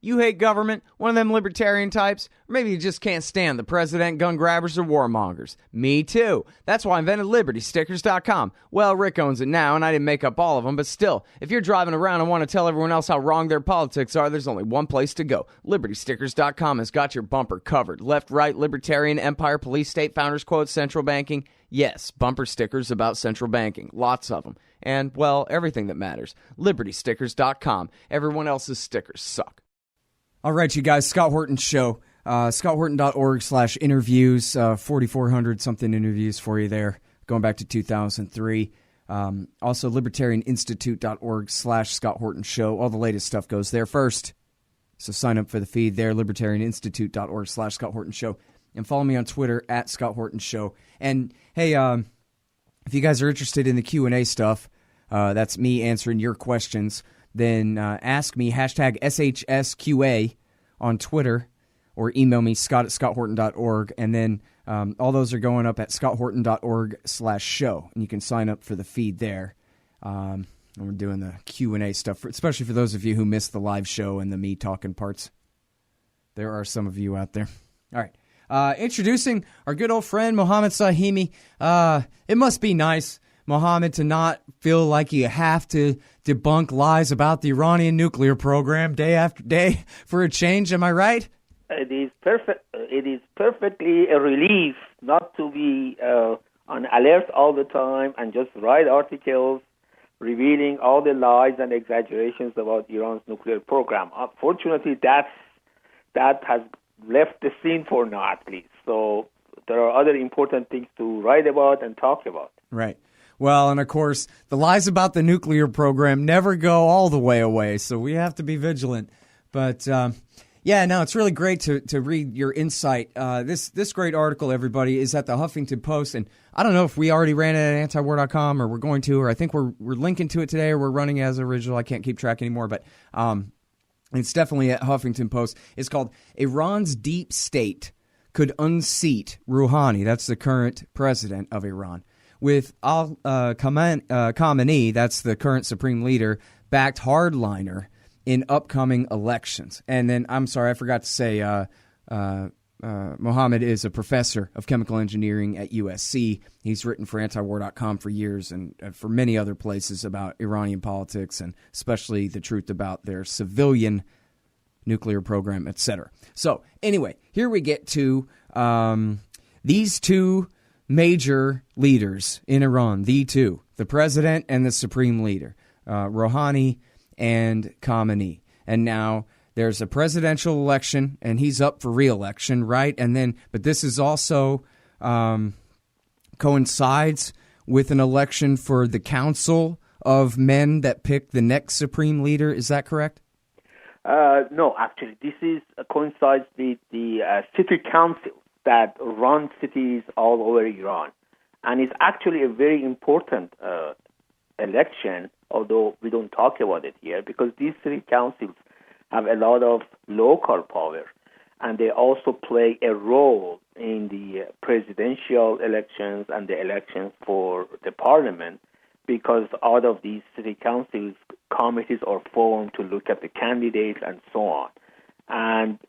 You hate government, one of them libertarian types, or maybe you just can't stand the president, gun grabbers, or warmongers. Me too. That's why I invented LibertyStickers.com. Well, Rick owns it now, and I didn't make up all of them, but still, if you're driving around and want to tell everyone else how wrong their politics are, there's only one place to go. LibertyStickers.com has got your bumper covered. Left, right, libertarian, empire, police, state, founders, quotes, central banking. Yes, bumper stickers about central banking. Lots of them. And, well, everything that matters. LibertyStickers.com. Everyone else's stickers suck. All right, you guys, Scott Horton Show. ScottHorton.org/interviews. 4,400 something interviews for you there, going back to 2003. Also, LibertarianInstitute.org/Scott Horton Show. All the latest stuff goes there first. So sign up for the feed there, LibertarianInstitute.org/Scott Horton Show. And follow me on Twitter at Scott Horton Show. And, hey, if you guys are interested in the Q&A stuff, that's me answering your questions, then ask me, hashtag SHSQA on Twitter, or email me, scott@scotthorton.org, and then all those are going up at scotthorton.org/show, and you can sign up for the feed there. And we're doing the Q&A stuff, especially for those of you who missed the live show and the me talking parts. There are some of you out there. All right. Introducing our good old friend, Mohammed Sahimi. It must be nice, Mohammed, to not feel like you have to debunk lies about the Iranian nuclear program day after day for a change. Am I right? It is perfect. It is perfectly a relief not to be on alert all the time and just write articles revealing all the lies and exaggerations about Iran's nuclear program. Unfortunately, that has left the scene for now, at least. So there are other important things to write about and talk about. Right. Well, and of course, the lies about the nuclear program never go all the way away, so we have to be vigilant. But, yeah, no, it's really great to read your insight. This great article, everybody, is at the Huffington Post, and I don't know if we already ran it at antiwar.com or we're going to, or I think we're linking to it today, or we're running it as original. I can't keep track anymore, but it's definitely at Huffington Post. It's called Iran's Deep State Could Unseat Rouhani. That's the current president of Iran. With Khamenei, that's the current supreme leader, backed hardliner in upcoming elections. And then, I'm sorry, I forgot to say, Mohammed is a professor of chemical engineering at USC. He's written for antiwar.com for years and for many other places about Iranian politics and especially the truth about their civilian nuclear program, etc. So anyway, here we get to these two major leaders in Iran, the president and the supreme leader, Rouhani and Khamenei. And now there's a presidential election, and he's up for re-election, right? And then, but this is also coincides with an election for the Council of Men that pick the next supreme leader. Is that correct? No, actually, this is coincides with the city council that run cities all over Iran. And it's actually a very important election, although we don't talk about it here, because these city councils have a lot of local power, and they also play a role in the presidential elections and the elections for the parliament, because out of these city councils, committees are formed to look at the candidates and so on. And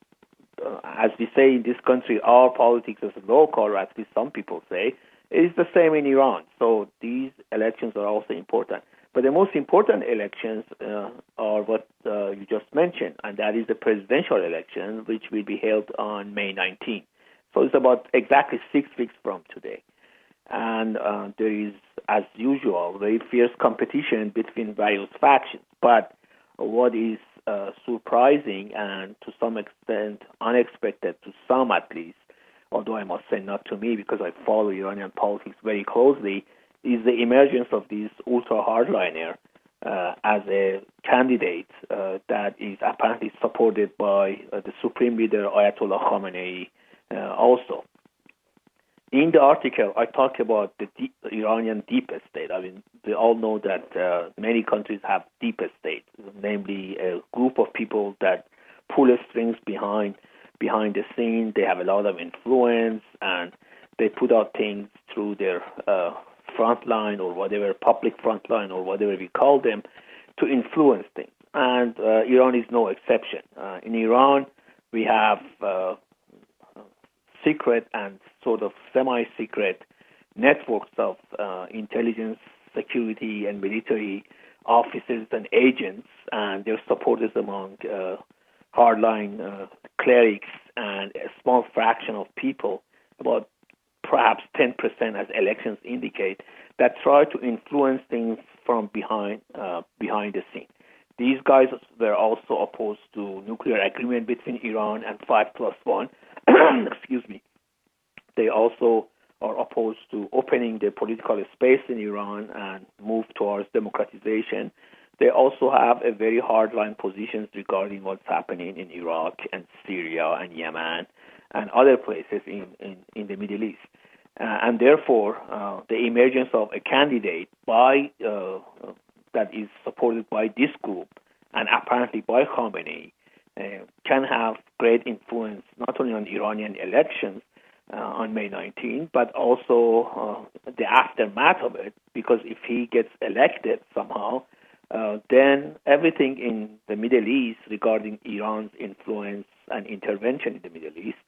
as we say in this country, our politics is local, or at least some people say. It is the same in Iran. So these elections are also important. But the most important elections are what you just mentioned, and that is the presidential election, which will be held on May 19th. So it's about exactly 6 weeks from today. And there is, as usual, very fierce competition between various factions. But what is surprising and to some extent unexpected, to some at least, although I must say not to me because I follow Iranian politics very closely, is the emergence of this ultra-hardliner as a candidate that is apparently supported by the supreme leader Ayatollah Khamenei also. In the article, I talk about the Iranian deep state. I mean, we all know that many countries have deep states, namely a group of people that pull the strings behind the scene. They have a lot of influence, and they put out things through their front line or whatever, public front line or whatever we call them, to influence things. and Iran is no exception. In Iran, we have secret and sort of semi-secret networks of intelligence, security, and military officers and agents, and their supporters among hardline clerics and a small fraction of people, about perhaps 10% as elections indicate, that try to influence things from behind the scene. These guys were also opposed to nuclear agreement between Iran and 5+1. Excuse me. They also are opposed to opening the political space in Iran and move towards democratization. They also have a very hardline positions regarding what's happening in Iraq and Syria and Yemen and other places in the Middle East. And therefore, the emergence of a candidate that is supported by this group and apparently by Khamenei can have great influence not only on Iranian elections on May 19, but also the aftermath of it, because if he gets elected somehow, then everything in the Middle East regarding Iran's influence and intervention in the Middle East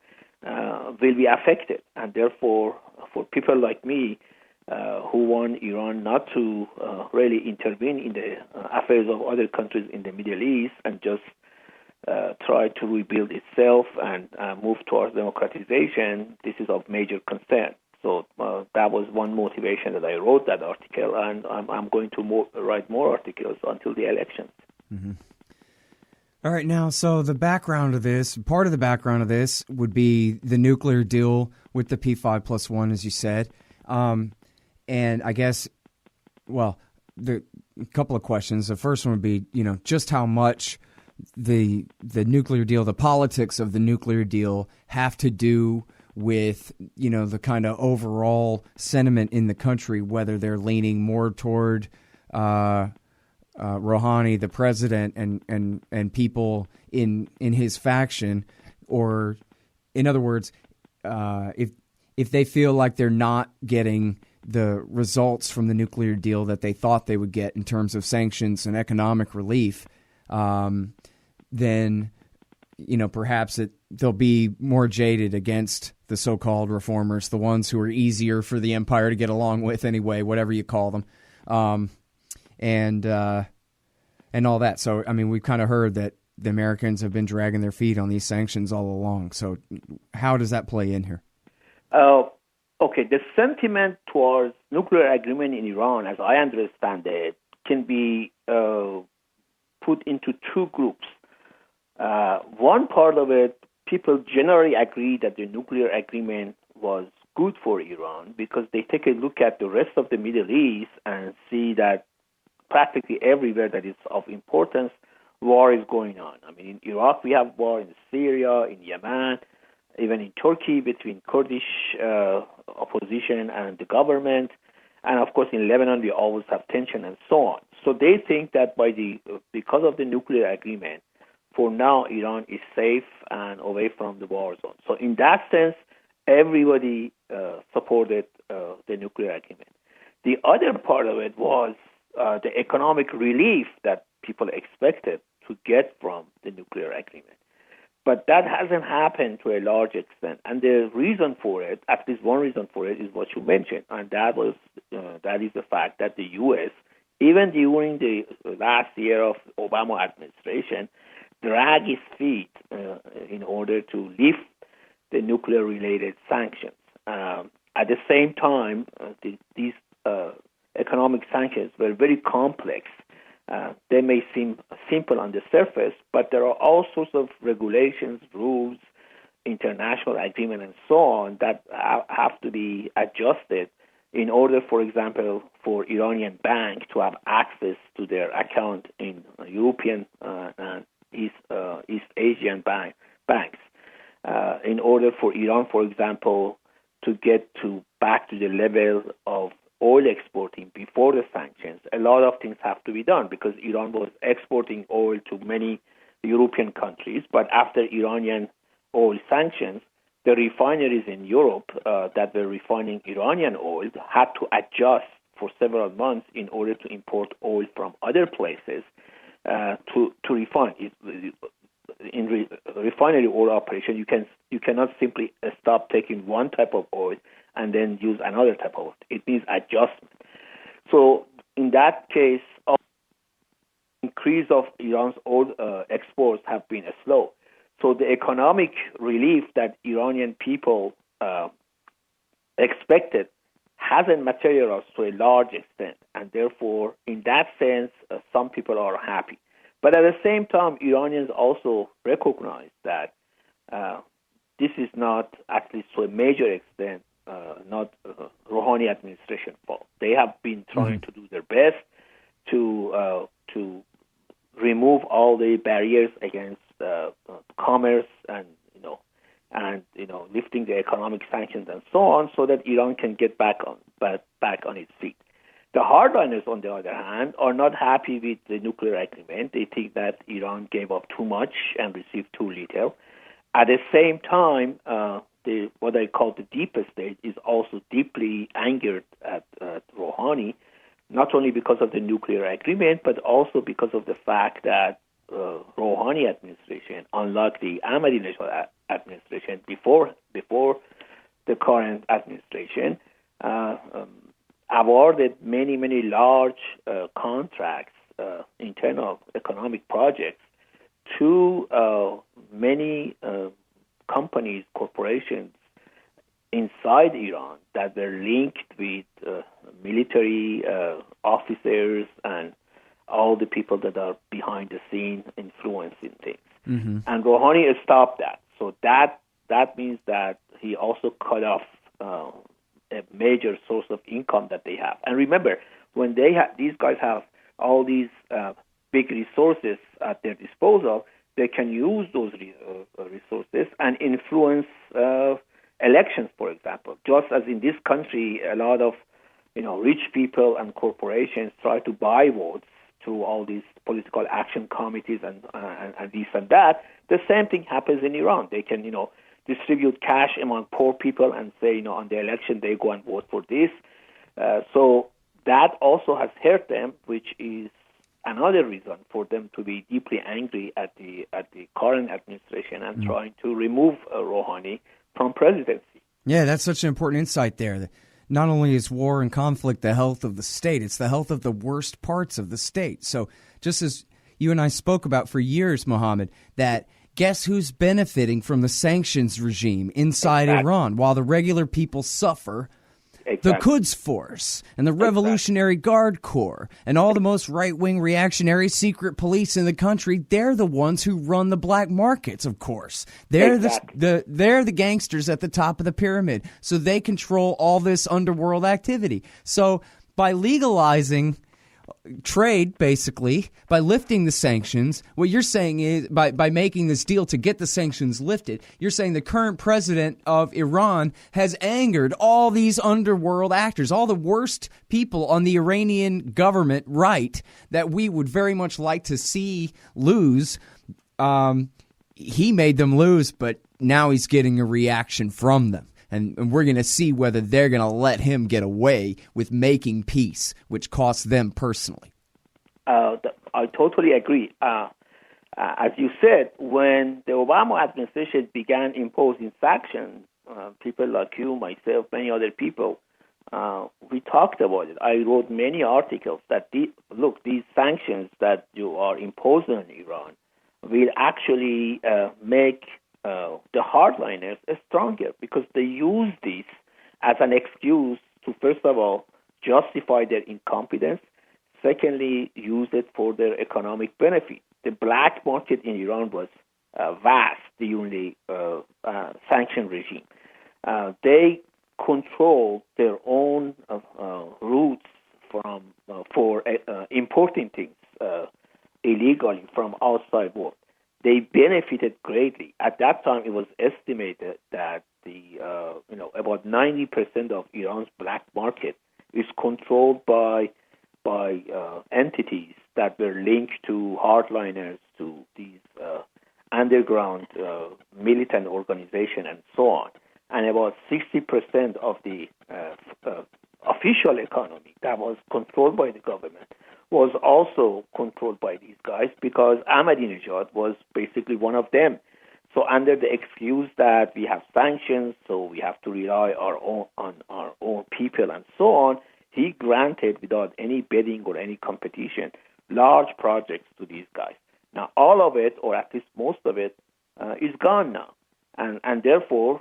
will be affected. And therefore, for people like me who want Iran not to really intervene in the affairs of other countries in the Middle East and just try to rebuild itself and move towards democratization, this is of major concern. So that was one motivation that I wrote that article, and I'm going to write more articles until the elections. Mm-hmm. All right, now, so the background of this, part of the background of this would be the nuclear deal with the P5+1, as you said. And I guess, well, a couple of questions. The first one would be, just how much the nuclear deal, the politics of the nuclear deal have to do with, the kind of overall sentiment in the country, whether they're leaning more toward Rouhani, the president, and people in his faction, or in other words, if they feel like they're not getting the results from the nuclear deal that they thought they would get in terms of sanctions and economic relief, then perhaps they'll be more jaded against the so-called reformers, the ones who are easier for the empire to get along with anyway, whatever you call them. And all that. So, I mean, we've kind of heard that the Americans have been dragging their feet on these sanctions all along. So how does that play in here? Okay, the sentiment towards nuclear agreement in Iran, as I understand it, can be put into two groups. One part of it, people generally agree that the nuclear agreement was good for Iran because they take a look at the rest of the Middle East and see that practically everywhere that is of importance, war is going on. I mean, in Iraq, we have war, in Syria, in Yemen, even in Turkey between Kurdish opposition and the government. And of course, in Lebanon, we always have tension and so on. So they think that because of the nuclear agreement, for now, Iran is safe and away from the war zone. So in that sense, everybody supported the nuclear agreement. The other part of it was the economic relief that people expected to get from the nuclear agreement. But that hasn't happened to a large extent. And the reason for it, at least one reason for it, is what you mentioned. And that is the fact that the U.S., even during the last year of Obama administration, dragged its feet in order to lift the nuclear-related sanctions. At the same time, these economic sanctions were very complex. They may seem simple on the surface, but there are all sorts of regulations, rules, international agreement, and so on that have to be adjusted in order, for example, for Iranian banks to have access to their account in European and East Asian banks. In order for Iran, for example, to get back to the level of oil exporting before the sanctions, a lot of things have to be done because Iran was exporting oil to many European countries. But after Iranian oil sanctions, the refineries in Europe that were refining Iranian oil had to adjust for several months in order to import oil from other places to refine it. In refinery oil operation, you cannot simply stop taking one type of oil and then use another type of oil. It needs adjustment. So in that case, increase of Iran's oil exports have been slow. So the economic relief that Iranian people expected hasn't materialized to a large extent, and therefore, in that sense, some people are happy. But at the same time, Iranians also recognize that this is not, at least to a major extent, not Rouhani administration fault. They have been trying to do their best to remove all the barriers against commerce and lifting the economic sanctions and so on, so that Iran can get back on its feet. The hardliners, on the other hand, are not happy with the nuclear agreement. They think that Iran gave up too much and received too little. At the same time, what I call the deepest state is also deeply angered at Rouhani, not only because of the nuclear agreement, but also because of the fact that Rouhani administration, unlike the Ahmadinejad administration before the current administration, awarded many large contracts, internal economic projects, to many companies, corporations inside Iran that were linked with military officers and all the people that are behind the scene influencing things. Mm-hmm. And Rouhani stopped that. So that means that he also cut off a major source of income that they have. And remember, when these guys have all these big resources at their disposal, they can use those resources and influence elections, for example. Just as in this country, a lot of rich people and corporations try to buy votes through all these political action committees and this and that. The same thing happens in Iran. They can distribute cash among poor people and say on the election they go and vote for this. So that also has hurt them, which is another reason for them to be deeply angry at the current administration and trying to remove Rouhani from presidency. Yeah, that's such an important insight there. Not only is war and conflict the health of the state, it's the health of the worst parts of the state. So just as you and I spoke about for years, Mohammed, that guess who's benefiting from the sanctions regime inside Iran while the regular people suffer? The Quds Force and the Revolutionary Guard Corps and all the most right-wing reactionary secret police in the country, they're the ones who run the black markets, of course. They're they're the gangsters at the top of the pyramid, so they control all this underworld activity. So by legalizing trade, basically, by lifting the sanctions, what you're saying is, by making this deal to get the sanctions lifted, you're saying the current president of Iran has angered all these underworld actors, all the worst people on the Iranian government right that we would very much like to see lose. He made them lose, but now he's getting a reaction from them. And we're going to see whether they're going to let him get away with making peace, which costs them personally. I totally agree. As you said, when the Obama administration began imposing sanctions, people like you, myself, many other people, we talked about it. I wrote many articles that, these sanctions that you are imposing on Iran will actually make the hardliners stronger, because they use this as an excuse to, first of all, justify their incompetence. Secondly, use it for their economic benefit. The black market in Iran was vast during the sanction regime. They control their own routes for importing things illegally from outside world. They benefited greatly. At that time, it was estimated that about 90% of Iran's black market is controlled by entities that were linked to hardliners, to these underground militant organizations, and so on. And about 60% of the official economy that was controlled by the government was also controlled by these guys because Ahmadinejad was basically one of them. So under the excuse that we have sanctions, so we have to rely on our own people and so on, he granted, without any bidding or any competition, large projects to these guys. Now, all of it, or at least most of it, is gone now. And therefore,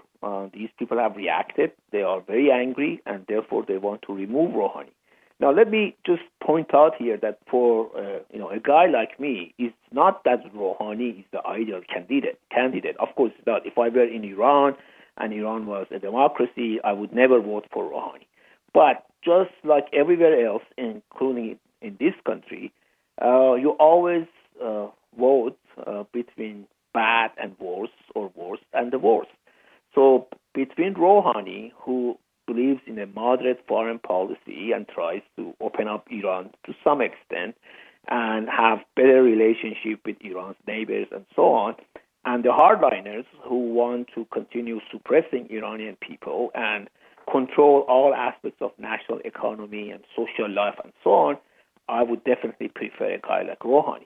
these people have reacted. They are very angry, and therefore they want to remove Rouhani. Now, let me just point out here that for a guy like me, it's not that Rouhani is the ideal candidate. Of course not. If I were in Iran and Iran was a democracy, I would never vote for Rouhani. But just like everywhere else, including in this country, you always vote between bad and worse, or worse and the worst. So between Rouhani, who believes in a moderate foreign policy and tries to open up Iran to some extent and have better relationship with Iran's neighbors and so on, and the hardliners who want to continue suppressing Iranian people and control all aspects of national economy and social life and so on, I would definitely prefer a guy like Rouhani.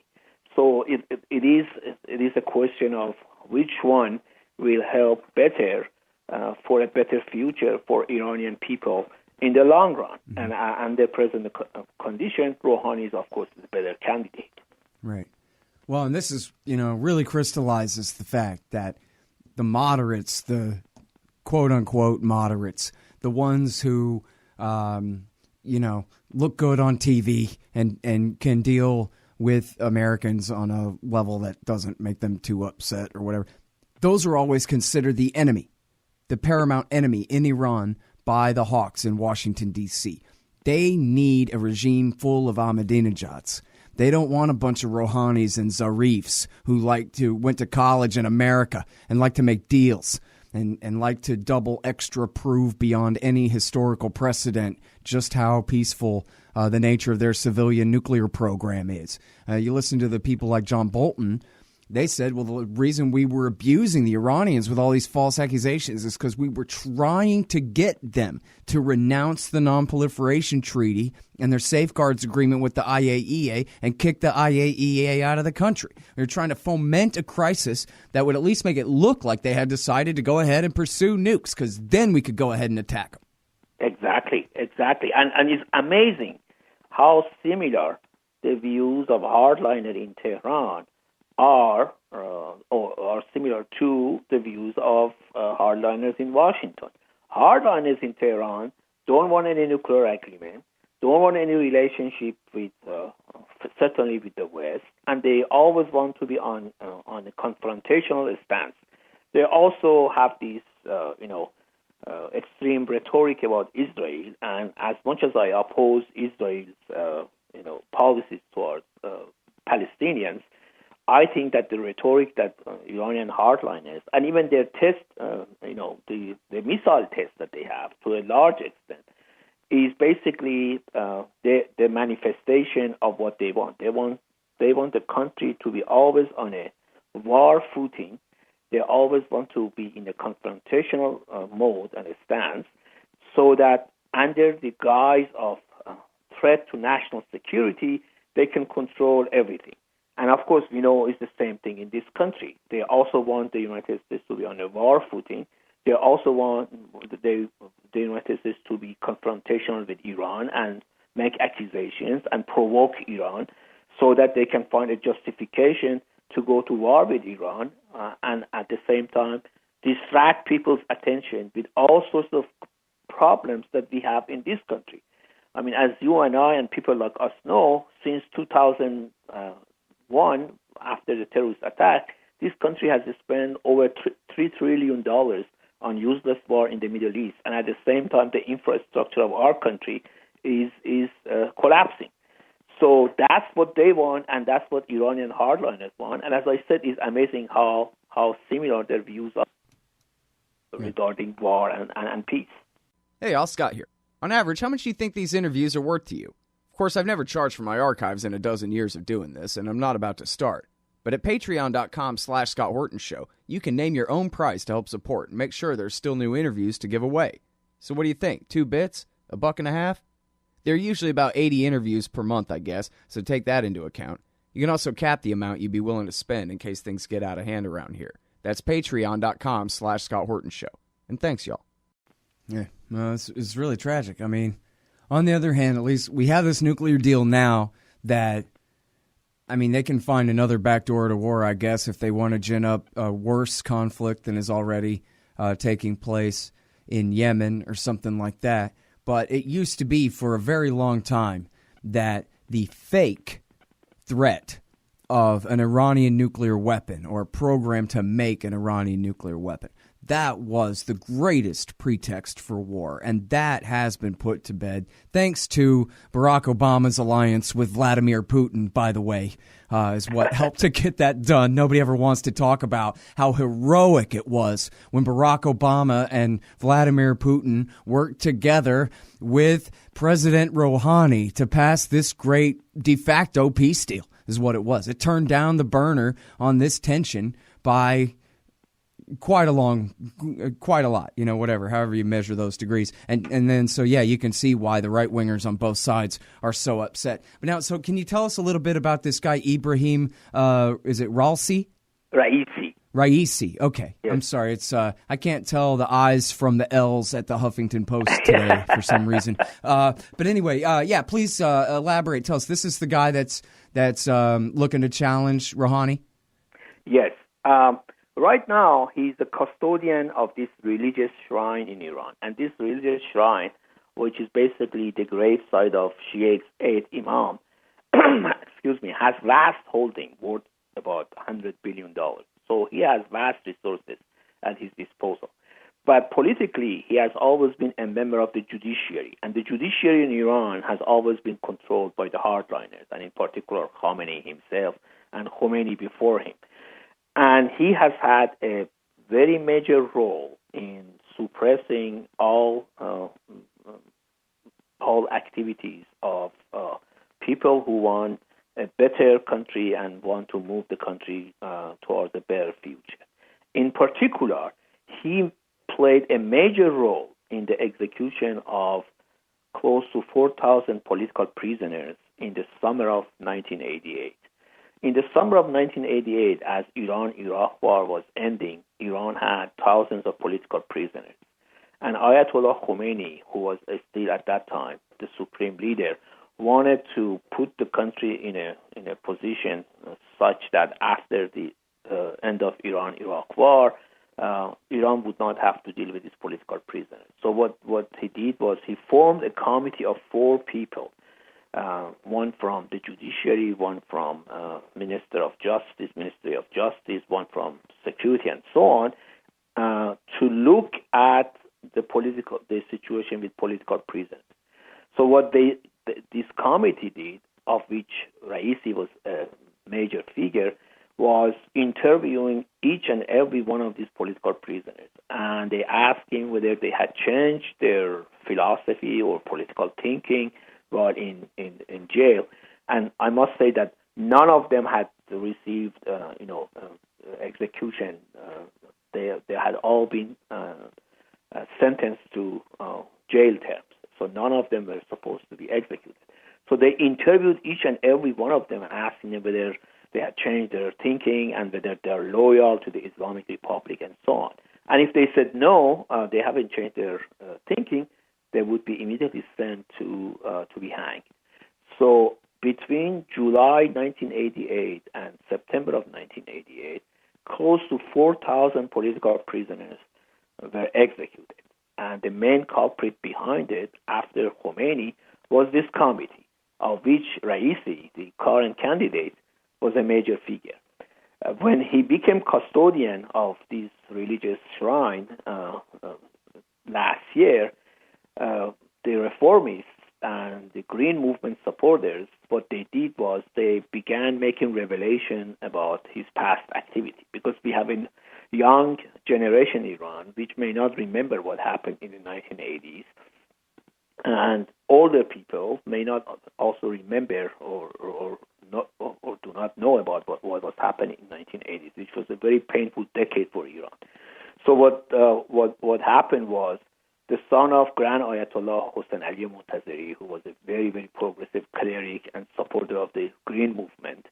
So it is a question of which one will help better for a better future for Iranian people in the long run. Mm-hmm. And under present condition, Rouhani is, of course, the better candidate. Right. Well, and this is, really crystallizes the fact that the moderates, the quote-unquote moderates, the ones who, look good on TV and can deal with Americans on a level that doesn't make them too upset or whatever, those are always considered the enemy, the paramount enemy in Iran by the hawks in Washington, D.C. They need a regime full of Ahmadinejads. They don't want a bunch of Rouhanis and Zarifs who went to college in America and like to make deals and like to double extra prove beyond any historical precedent just how peaceful the nature of their civilian nuclear program is. You listen to the people like John Bolton. They said, well, the reason we were abusing the Iranians with all these false accusations is because we were trying to get them to renounce the Non-Proliferation Treaty and their safeguards agreement with the IAEA and kick the IAEA out of the country. We were trying to foment a crisis that would at least make it look like they had decided to go ahead and pursue nukes, because then we could go ahead and attack them. Exactly. And it's amazing how similar the views of hardliner in Tehran are similar to the views of hardliners in Washington. Hardliners in Tehran don't want any nuclear agreement, don't want any relationship with, certainly with the West, and they always want to be on a confrontational stance. They also have this, extreme rhetoric about Israel, and as much as I oppose Israel's, policies towards Palestinians, I think that the rhetoric that Iranian hardliners, and even their test, the missile test that they have to a large extent, is basically the manifestation of what they want. They want the country to be always on a war footing. They always want to be in a confrontational mode and a stance, so that under the guise of threat to national security, they can control everything. And of course, we know it's the same thing in this country. They also want the United States to be on a war footing. They also want the United States to be confrontational with Iran and make accusations and provoke Iran, so that they can find a justification to go to war with Iran and at the same time distract people's attention with all sorts of problems that we have in this country. I mean, as you and I and people like us know, since 2001, after the terrorist attack, this country has spent over $3 trillion on useless war in the Middle East, and at the same time, the infrastructure of our country is collapsing. So that's what they want, and that's what Iranian hardliners want. And as I said, it's amazing how similar their views are regarding war and peace. Hey, all, Scott here. On average, how much do you think these interviews are worth to you? Of course, I've never charged for my archives in a dozen years of doing this, and I'm not about to start. But at patreon.com/Scott Horton Show, you can name your own price to help support and make sure there's still new interviews to give away. So what do you think? 2 bits? $1.50? There are usually about 80 interviews per month, I guess, so take that into account. You can also cap the amount you'd be willing to spend in case things get out of hand around here. That's patreon.com/Scott Horton Show. And thanks, y'all. Yeah, it's really tragic. I mean, on the other hand, at least we have this nuclear deal now that, I mean, they can find another backdoor to war, I guess, if they want to gin up a worse conflict than is already taking place in Yemen or something like that. But it used to be for a very long time that the fake threat of an Iranian nuclear weapon or a program to make an Iranian nuclear weapon, that was the greatest pretext for war, and that has been put to bed thanks to Barack Obama's alliance with Vladimir Putin, by the way, is what helped to get that done. Nobody ever wants to talk about how heroic it was when Barack Obama and Vladimir Putin worked together with President Rouhani to pass this great de facto peace deal, is what it was. It turned down the burner on this tension by quite a lot, whatever, however you measure those degrees. And then, so yeah, you can see why the right wingers on both sides are so upset. But now, so can you tell us a little bit about this guy, Ibrahim, is it Raisi? Raisi. Okay. Yes. I'm sorry. It's I can't tell the I's from the L's at the Huffington Post today for some reason. But anyway, yeah, please elaborate. Tell us, this is the guy that's looking to challenge Rouhani? Yes. Right now, he's the custodian of this religious shrine in Iran. And this religious shrine, which is basically the gravesite of Shia's 8th Imam, has vast holding worth about $100 billion. So he has vast resources at his disposal. But politically, he has always been a member of the judiciary. And the judiciary in Iran has always been controlled by the hardliners, and in particular Khamenei himself and Khomeini before him. And he has had a very major role in suppressing all activities of people who want a better country and want to move the country towards a better future. In particular, he played a major role in the execution of close to 4,000 political prisoners in the summer of 1988. In the summer of 1988, as Iran-Iraq war was ending, Iran had thousands of political prisoners. And Ayatollah Khomeini, who was still at that time the supreme leader, wanted to put the country in a position such that after the end of Iran-Iraq war, Iran would not have to deal with these political prisoners. So what he did was he formed a committee of 4 people, one from the judiciary, one from Ministry of Justice, one from security, and so on, to look at the situation with political prisoners. So what this committee did, of which Raisi was a major figure, was interviewing each and every one of these political prisoners. And they asked him whether they had changed their philosophy or political thinking while in jail. And I must say that none of them had received execution. They had all been sentenced to jail terms. So none of them were supposed to be executed. So they interviewed each and every one of them, asking them whether they had changed their thinking and whether they're loyal to the Islamic Republic and so on. And if they said no, they haven't changed their thinking, they would be immediately sent to be hanged. So between July 1988 and September of 1988, close to 4,000 political prisoners were executed. And the main culprit behind it, after Khomeini, was this committee, of which Raisi, the current candidate, was a major figure. When he became custodian of this religious shrine last year, the reformists and the Green Movement supporters, what they did was they began making revelation about his past activity, because we have a young generation in Iran which may not remember what happened in the 1980s, and older people may not also remember or do not know about what was happening in the 1980s, which was a very painful decade for Iran. So what happened was the son of Grand Ayatollah Hossein Ali Montazeri, who was a very, very progressive cleric and supporter of the Green Movement,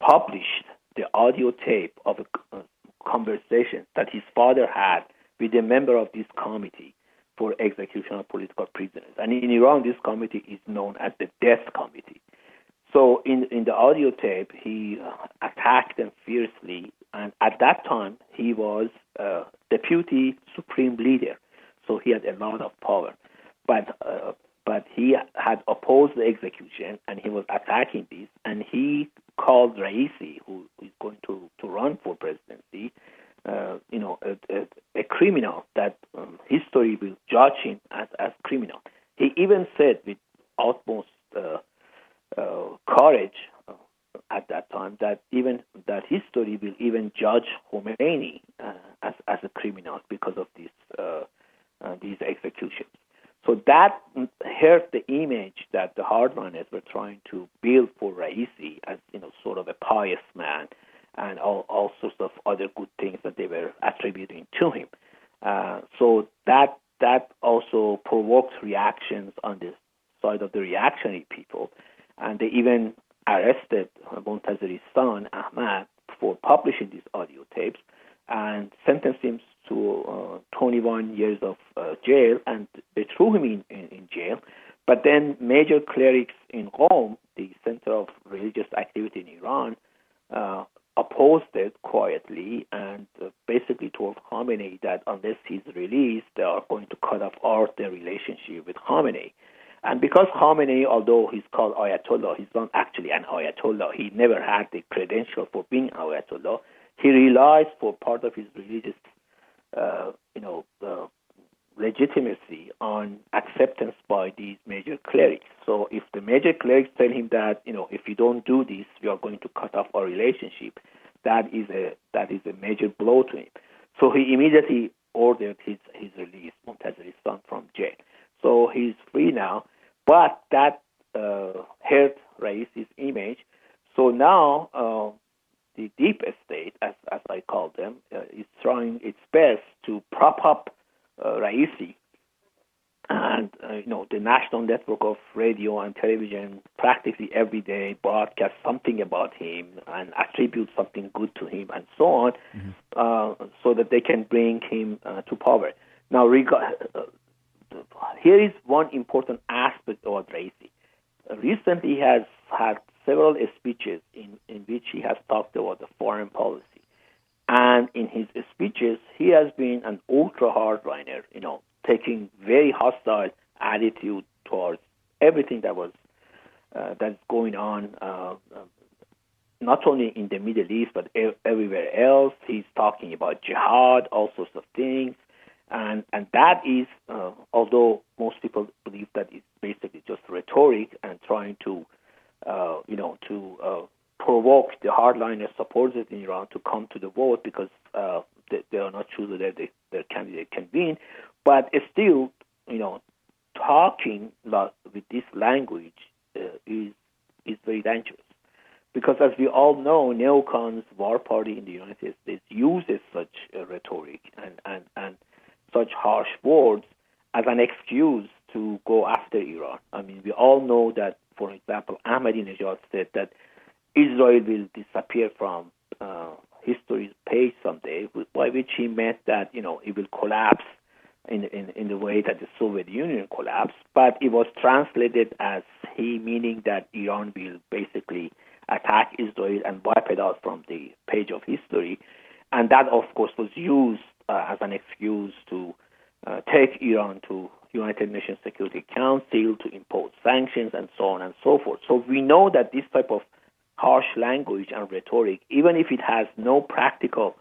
published the audio tape of a conversation that his father had with a member of this committee for execution of political prisoners. And in Iran, this committee is known as the Death Committee. So in the audio tape, he attacked them fiercely, and at that time, he was deputy supreme leader, so he had a lot of power. But he had opposed the execution, and he was attacking this, and he called Raisi, who is going to run for presidency, a criminal that history will judge him as criminal. He even said with utmost courage at that time that history will even judge Khomeini as a criminal because of these executions. So that hurt the image that the hardliners were trying to build for Raisi as sort of a pious man, and all sorts of other good things that they were attributing to him. So that also provoked reactions on the side of the reactionary people, and they even arrested Montazeri's son, Ahmad, for publishing these audio tapes and sentenced him to 21 years of jail, and they threw him in jail. But then major clerics in Qom, the center of religious activity in Iran, opposed it quietly and basically told Khamenei that unless he's released, they are going to cut off their relationship with Khamenei. And because Khamenei, although he's called Ayatollah, he's not actually an Ayatollah. He never had the credential for being Ayatollah. He relies for part of his religious, legitimacy on acceptance by these major clerics. So if the major clerics tell him that, if you don't do this, we are going to cut off our relationship, that is a major blow to him. So he immediately ordered his release, Montazeri's son, from jail. So he's free now, but that hurt Raisi's image. So now the deep state, as I call them, is trying its best to prop up Raisi, and the national network of radio and television practically every day broadcast something about him and attribute something good to him and so on, so that they can bring him to power. Now, here is one important aspect about Raisi. Recently, he has had several speeches in which he has talked about the foreign policy. And in his speeches, he has been an ultra hardliner, taking very hostile attitude towards everything that's going on, not only in the Middle East but everywhere else. He's talking about jihad, all sorts of things, and that is, although most people believe that it's basically just rhetoric and trying to provoke the hardliner supporters in Iran to come to the vote because they are not sure that their candidate can win. But still, talking with this language is very dangerous. Because as we all know, neocons, war party in the United States, uses such rhetoric and such harsh words as an excuse to go after Iran. I mean, we all know that, for example, Ahmadinejad said that Israel will disappear from history's page someday, by which he meant that, it will collapse in the way that the Soviet Union collapsed. But it was translated as he meaning that Iran will basically attack Israel and wipe it out from the page of history. And that, of course, was used as an excuse to take Iran to United Nations Security Council, to impose sanctions, and so on and so forth. So we know that this type of harsh language and rhetoric, even if it has no practical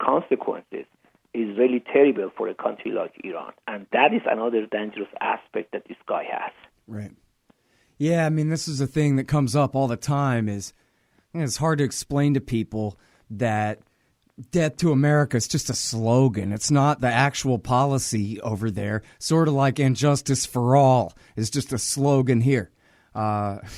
consequences, is really terrible for a country like Iran. And that is another dangerous aspect that this guy has. Right. Yeah, I mean, this is a thing that comes up all the time. It's hard to explain to people that death to America is just a slogan. It's not the actual policy over there. Sort of like injustice for all is just a slogan here. It's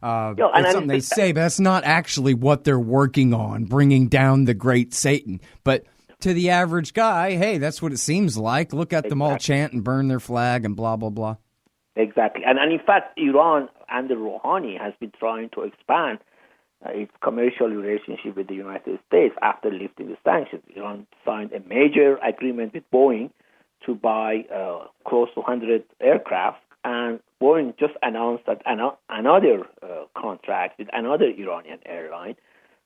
something they say, but that's not actually what they're working on, bringing down the great Satan. But to the average guy, hey, that's what it seems like. Look at them all chant and burn their flag and blah, blah, blah. Exactly. And in fact, Iran under Rouhani has been trying to expand its commercial relationship with the United States after lifting the sanctions. Iran signed a major agreement with Boeing to buy close to 100 aircraft, and Boeing just announced that another contract with another Iranian airline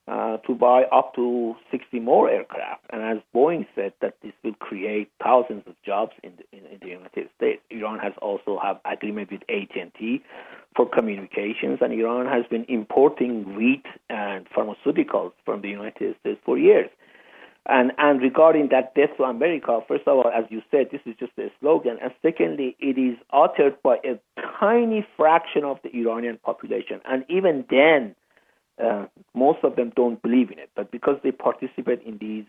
to buy up to 60 more aircraft. And as Boeing said, that this will create thousands of jobs in the United States. Iran has also have agreement with AT&T for communications, and Iran has been importing wheat and pharmaceuticals from the United States for years. And regarding that death to America, first of all, as you said, this is just a slogan. And secondly, it is uttered by a tiny fraction of the Iranian population. And even then, most of them don't believe in it. But because they participate in these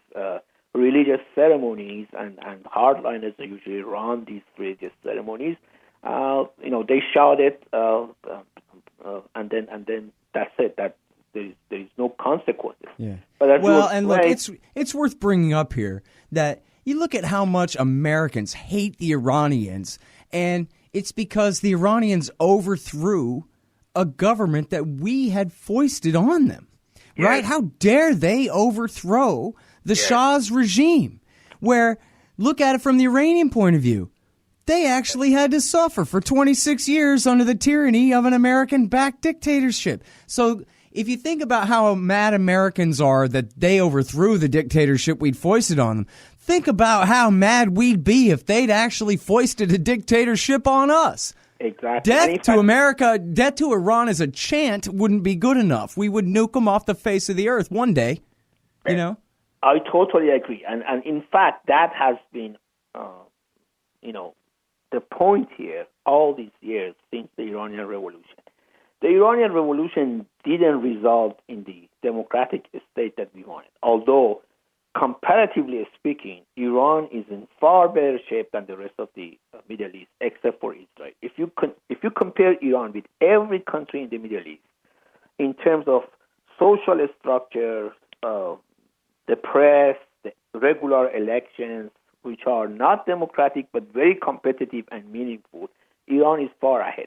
religious ceremonies, and hardliners usually run these religious ceremonies, they shout it, and then that's it. That there is no consequences. Yeah. But look, it's worth bringing up here that you look at how much Americans hate the Iranians, and it's because the Iranians overthrew a government that we had foisted on them. Yes. Right? How dare they overthrow the Shah's regime? Where, look at it from the Iranian point of view. They actually had to suffer for 26 years under the tyranny of an American-backed dictatorship. So if you think about how mad Americans are that they overthrew the dictatorship we'd foisted on them, think about how mad we'd be if they'd actually foisted a dictatorship on us. Exactly. Death to Iran as a chant wouldn't be good enough. We would nuke them off the face of the earth one day, you know? I totally agree. And in fact, that has been, the point here all these years since the Iranian Revolution. The Iranian Revolution didn't result in the democratic state that we wanted, although comparatively speaking, Iran is in far better shape than the rest of the Middle East, except for Israel. If you compare Iran with every country in the Middle East, in terms of social structure, the press, the regular elections, which are not democratic but very competitive and meaningful, Iran is far ahead.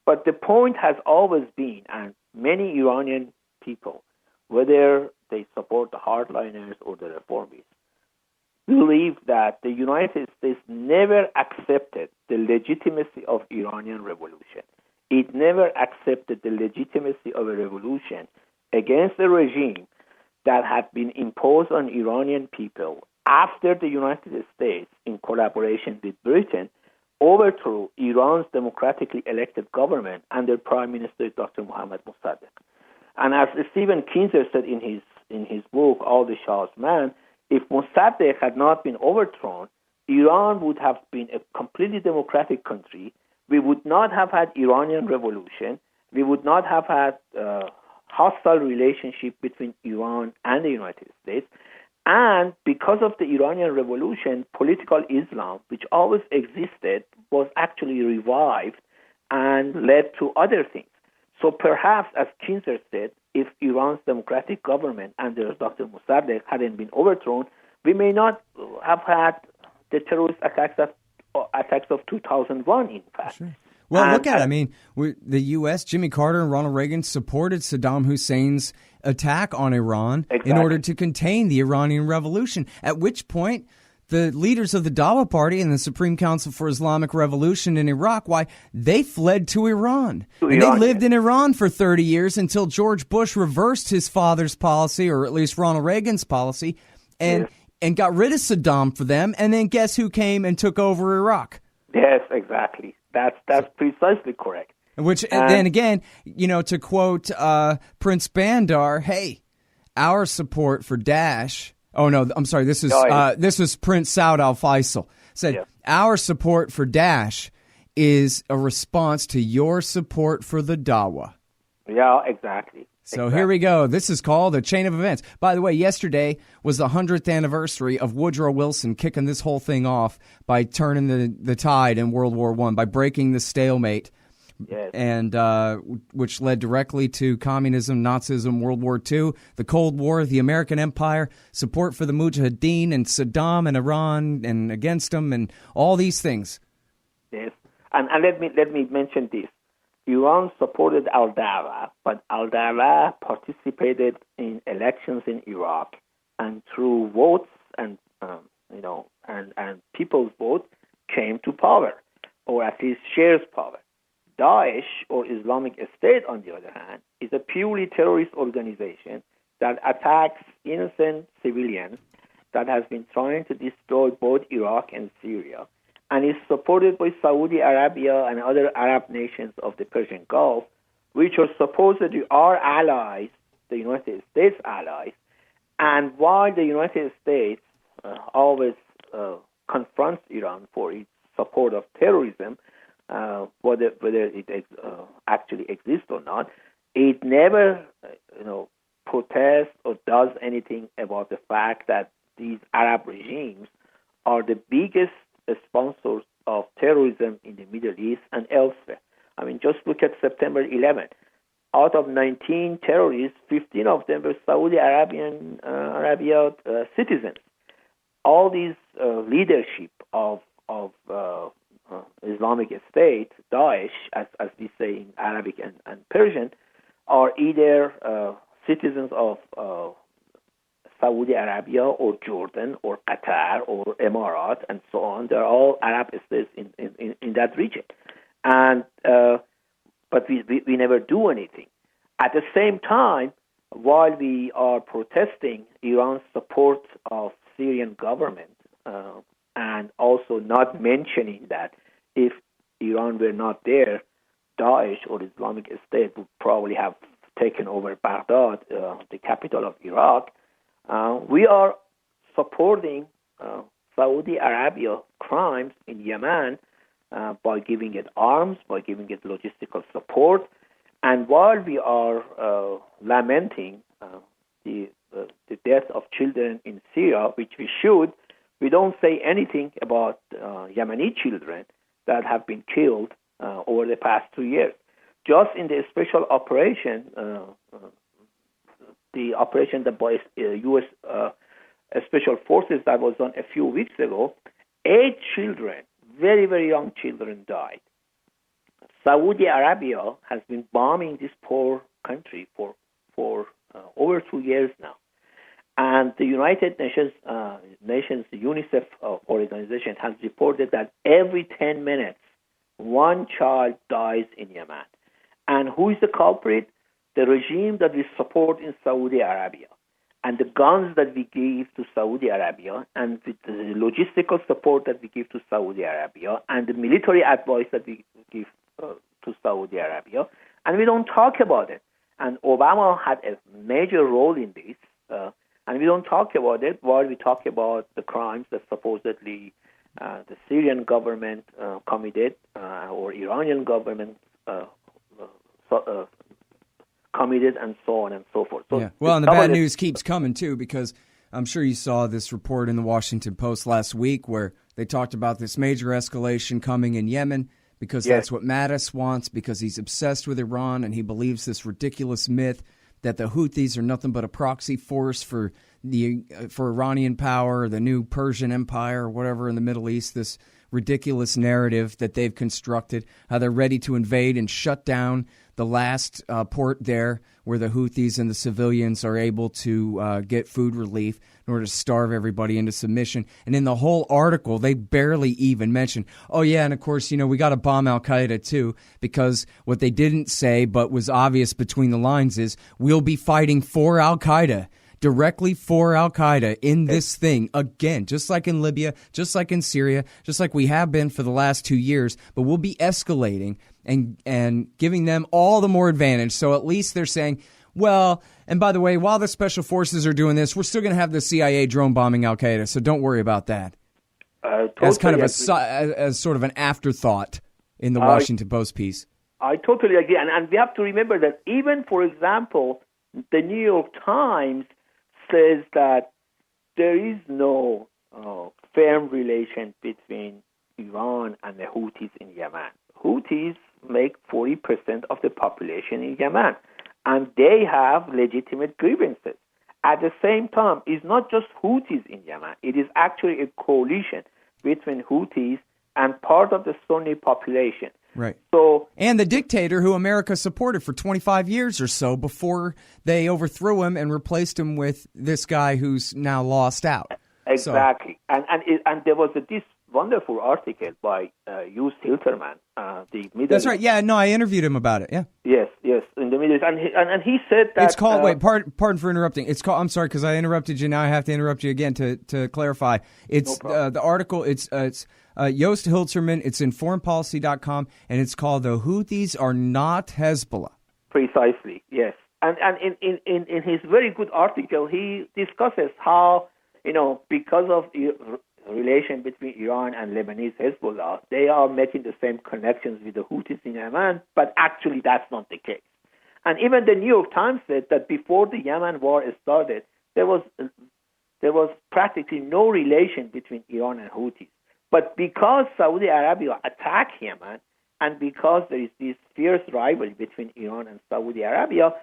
But the point has always been, and many Iranian people, whether they support the hardliners or the reformists, believe that the United States never accepted the legitimacy of Iranian revolution. It never accepted the legitimacy of a revolution against a regime that had been imposed on Iranian people after the United States, in collaboration with Britain, overthrew Iran's democratically elected government under Prime Minister Dr. Mohammad Mossadegh. And as Stephen Kinzer said in his book, All the Shah's Man, if Mossadegh had not been overthrown, Iran would have been a completely democratic country. We would not have had Iranian revolution. We would not have had hostile relationship between Iran and the United States. And because of the Iranian revolution, political Islam, which always existed, was actually revived and led to other things. So perhaps, as Kinzer said, if Iran's democratic government under Dr. Mossadegh hadn't been overthrown, we may not have had the terrorist attacks of 2001, in fact. Sure. Well, look at it. I mean, the U.S., Jimmy Carter and Ronald Reagan supported Saddam Hussein's attack on Iran in order to contain the Iranian Revolution, at which point the leaders of the Dawa Party and the Supreme Council for Islamic Revolution in Iraq, they fled to Iran. And they lived in Iran for 30 years until George Bush reversed his father's policy, or at least Ronald Reagan's policy, and got rid of Saddam for them. And then guess who came and took over Iraq? Yes, exactly. That's precisely correct. Which, then again, to quote Prince Bandar, hey, our support for Daesh. Oh no, I'm sorry. This is Prince Saud Al Faisal said our support for Daesh is a response to your support for the Dawa. Yeah, exactly. So here we go. This is called a chain of events. By the way, yesterday was the 100th anniversary of Woodrow Wilson kicking this whole thing off by turning the tide in World War I, by breaking the stalemate Yes. And which led directly to communism, Nazism, World War II, the Cold War, the American Empire, support for the Mujahideen and Saddam and Iran and against them, and all these things. Yes, and let me mention this. Iran supported al-Dawa, but al-Dawa participated in elections in Iraq, and through votes and people's vote came to power, or at least shares power. Daesh, or Islamic State, on the other hand, is a purely terrorist organization that attacks innocent civilians, that has been trying to destroy both Iraq and Syria, and is supported by Saudi Arabia and other Arab nations of the Persian Gulf, which are supposedly our allies, the United States allies. And while the United States always confronts Iran for its support of terrorism, whether it actually exists or not, it never, protests or does anything about the fact that these Arab regimes are the biggest sponsors of terrorism in the Middle East and elsewhere. I mean, just look at September 11th. Out of 19 terrorists, 15 of them were Saudi Arabia citizens. All these leadership of Islamic State, Daesh, as we say in Arabic and Persian, are either citizens of Saudi Arabia or Jordan or Qatar or Emirat and so on. They're all Arab states in that region. And but we never do anything. At the same time, while we are protesting Iran's support of Syrian government and also not mentioning that if Iran were not there, Daesh or Islamic State would probably have taken over Baghdad, the capital of Iraq, we are supporting Saudi Arabia crimes in Yemen by giving it arms, by giving it logistical support. And while we are lamenting the death of children in Syria, which we should, we don't say anything about Yemeni children that have been killed over the past 2 years. Just in the special operation, the operation that by U.S. Special Forces that was done a few weeks ago, 8 children, very, very young children, died. Saudi Arabia has been bombing this poor country for over 2 years now. And the United Nations, the UNICEF organization, has reported that every 10 minutes, one child dies in Yemen. And who is the culprit? The regime that we support in Saudi Arabia. And the guns that we give to Saudi Arabia, and with the logistical support that we give to Saudi Arabia, and the military advice that we give to Saudi Arabia, and we don't talk about it. And Obama had a major role in this, and we don't talk about it while we talk about the crimes that supposedly the Syrian government committed, or Iranian government committed, and so on and so forth. So yeah. Well, and the bad news keeps coming, too, because I'm sure you saw this report in the Washington Post last week where they talked about this major escalation coming in Yemen because that's what Mattis wants, because he's obsessed with Iran and he believes this ridiculous myth that the Houthis are nothing but a proxy force for Iranian power, the new Persian Empire, or whatever in the Middle East, this ridiculous narrative that they've constructed, how they're ready to invade and shut down the last port there where the Houthis and the civilians are able to get food relief in order to starve everybody into submission. And in the whole article, they barely even mention, oh, yeah, and of course, we got to bomb al-Qaeda too, because what they didn't say but was obvious between the lines is we'll be fighting for al-Qaeda. Directly for al-Qaeda in this thing, again, just like in Libya, just like in Syria, just like we have been for the last 2 years, but we'll be escalating and giving them all the more advantage. So at least they're saying, well, and by the way, while the special forces are doing this, we're still going to have the CIA drone bombing al-Qaeda, so don't worry about that. As kind of as sort of an afterthought in the Washington Post piece. I totally agree. And we have to remember that even, for example, the New York Times says that there is no firm relation between Iran and the Houthis in Yemen. Houthis, make 40% of the population in Yemen, and they have legitimate grievances. At the same time, it's not just Houthis in Yemen. It is actually a coalition between Houthis and part of the Sunni population. Right. So, and the dictator who America supported for 25 years or so before they overthrew him and replaced him with this guy who's now lost out. Exactly. So. And there was this wonderful article by Hugh Hilterman, the Middle That's right. Yeah, no, I interviewed him about it. Yeah. Yes, in the Middle East. And he said that... It's called, pardon for interrupting. It's called, I'm sorry, because I interrupted you. Now I have to interrupt you again to clarify. It's the article, it's Joost Hilterman. It's in foreignpolicy.com, and it's called The Houthis Are Not Hezbollah. Precisely, yes. And in his very good article, he discusses how, because of the relation between Iran and Lebanese Hezbollah, they are making the same connections with the Houthis in Yemen, but actually that's not the case. And even the New York Times said that before the Yemen war started, there was practically no relation between Iran and Houthis. But because Saudi Arabia attacked Yemen, and because there is this fierce rivalry between Iran and Saudi Arabia,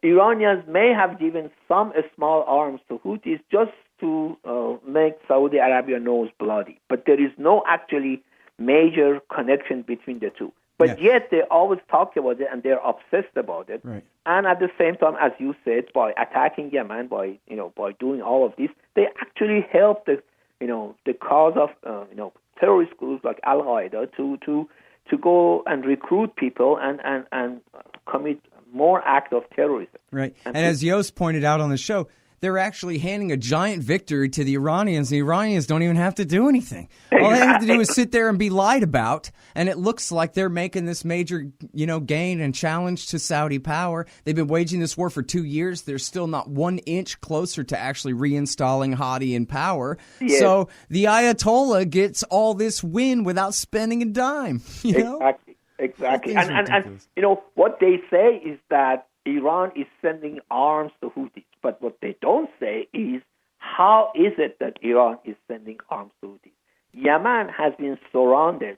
Iranians may have given some small arms to Houthis just to make Saudi Arabia nose bloody. But there is no actually major connection between the two. But yet they always talk about it and they're obsessed about it. Right. And at the same time, as you said, by attacking Yemen, by doing all of this, they actually help the cause of terrorist groups like Al Qaeda to go and recruit people and commit more acts of terrorism. Right. And as Joost pointed out on the show, they're actually handing a giant victory to the Iranians. The Iranians don't even have to do anything. All they have to do is sit there and be lied about, and it looks like they're making this major, gain and challenge to Saudi power. They've been waging this war for 2 years. They're still not 1 inch closer to actually reinstalling Hadi in power. Yes. So the Ayatollah gets all this win without spending a dime. Exactly. And what they say is that Iran is sending arms to Houthis. But what they don't say is, how is it that Iran is sending arms to Houthis? Yemen has been surrounded,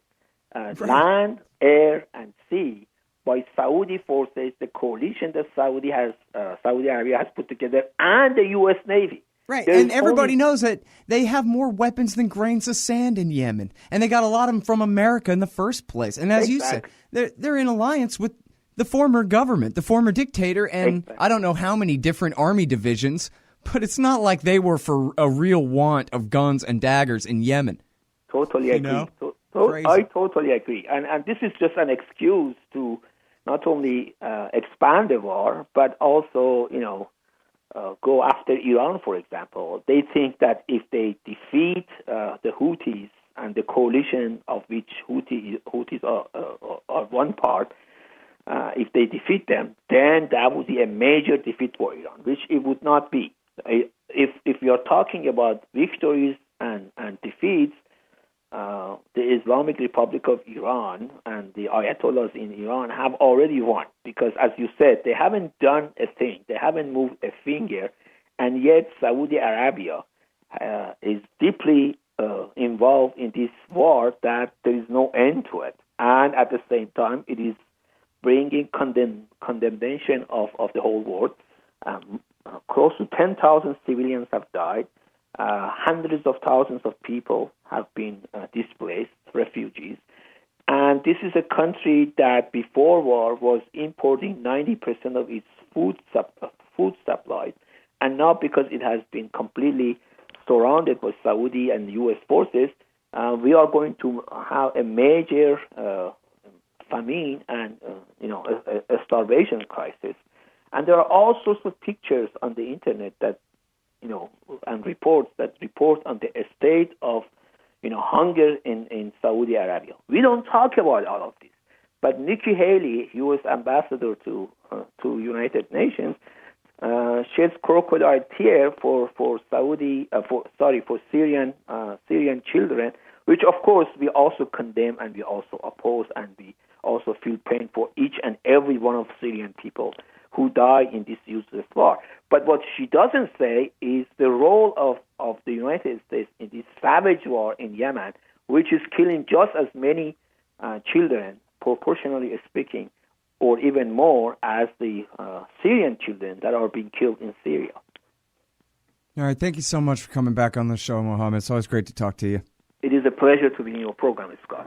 land, air, and sea, by Saudi forces, the coalition that Saudi Arabia has put together, and the U.S. Navy. Right, and everybody knows that they have more weapons than grains of sand in Yemen, and they got a lot of them from America in the first place. And as you said, they're in alliance with the former government, the former dictator, and I don't know how many different army divisions, but it's not like they were for a real want of guns and daggers in Yemen. Totally agree. I totally agree. And this is just an excuse to not only expand the war, but also, go after Iran, for example. They think that if they defeat the Houthis and the coalition of which Houthis are one part, if they defeat them, then that would be a major defeat for Iran, which it would not be. If we are talking about victories and defeats, the Islamic Republic of Iran and the Ayatollahs in Iran have already won, because, as you said, they haven't done a thing. They haven't moved a finger, and yet Saudi Arabia is deeply involved in this war that there is no end to it. And at the same time, it is bringing condemnation of the whole world. Close to 10,000 civilians have died. Hundreds of thousands of people have been displaced, refugees. And this is a country that before war was importing 90% of its food supplies. And now, because it has been completely surrounded by Saudi and U.S. forces, we are going to have a major famine and a starvation crisis. And there are all sorts of pictures on the internet that and reports that report on the state of hunger in Saudi Arabia. We don't talk about all of this, but Nikki Haley, U.S. ambassador to United Nations, sheds crocodile tear for Syrian children, which of course we also condemn and we also oppose, and we also feel pain for each and every one of Syrian people who die in this useless war. But what she doesn't say is the role of the United States in this savage war in Yemen, which is killing just as many children proportionally speaking, or even more, as the Syrian children that are being killed in Syria. All right, thank you so much for coming back on the show, Mohammed. It's always great to talk to you. It is a pleasure to be in your program, Scott.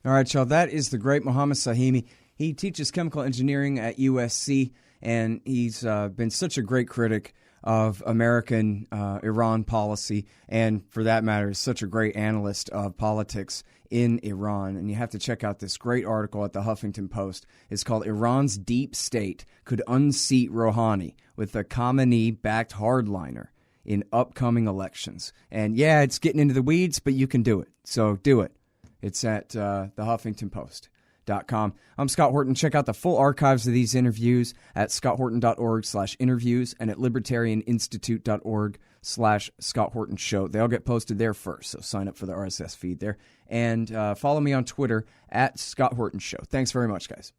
All right, y'all, that is the great Mohammed Sahimi. He teaches chemical engineering at USC, and he's been such a great critic of American Iran policy, and for that matter, is such a great analyst of politics in Iran. And you have to check out this great article at the Huffington Post. It's called Iran's Deep State Could Unseat Rouhani with a Khamenei-backed hardliner in upcoming elections. And yeah, it's getting into the weeds, but you can do it. So do it. It's at the HuffingtonPost.com. I'm Scott Horton. Check out the full archives of these interviews at scotthorton.org/interviews and at libertarianinstitute.org/Scott Horton Show. They all get posted there first, so sign up for the RSS feed there. And follow me on Twitter at Scott Horton Show. Thanks very much, guys.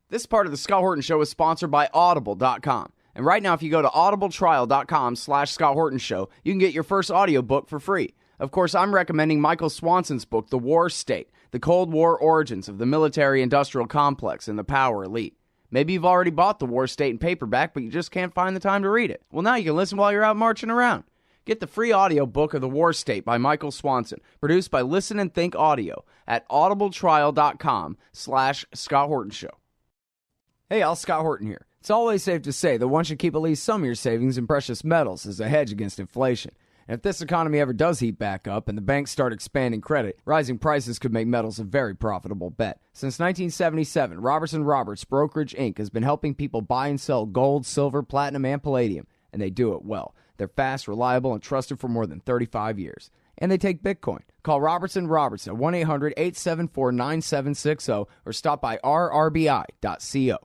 This part of the Scott Horton Show is sponsored by Audible.com. And right now, if you go to audibletrial.com/Scott Horton Show, you can get your first audiobook for free. Of course, I'm recommending Michael Swanson's book, The War State, The Cold War Origins of the Military-Industrial Complex and the Power Elite. Maybe you've already bought The War State in paperback, but you just can't find the time to read it. Well, now you can listen while you're out marching around. Get the free audiobook of The War State by Michael Swanson, produced by Listen and Think Audio at audibletrial.com/Scott Horton Show. Hey, y'all, Scott Horton here. It's always safe to say that one should keep at least some of your savings in precious metals as a hedge against inflation. And if this economy ever does heat back up and the banks start expanding credit, rising prices could make metals a very profitable bet. Since 1977, Robertson Roberts Brokerage Inc. has been helping people buy and sell gold, silver, platinum, and palladium, and they do it well. They're fast, reliable, and trusted for more than 35 years. And they take Bitcoin. Call Robertson Roberts at 1-800-874-9760 or stop by rrbi.co.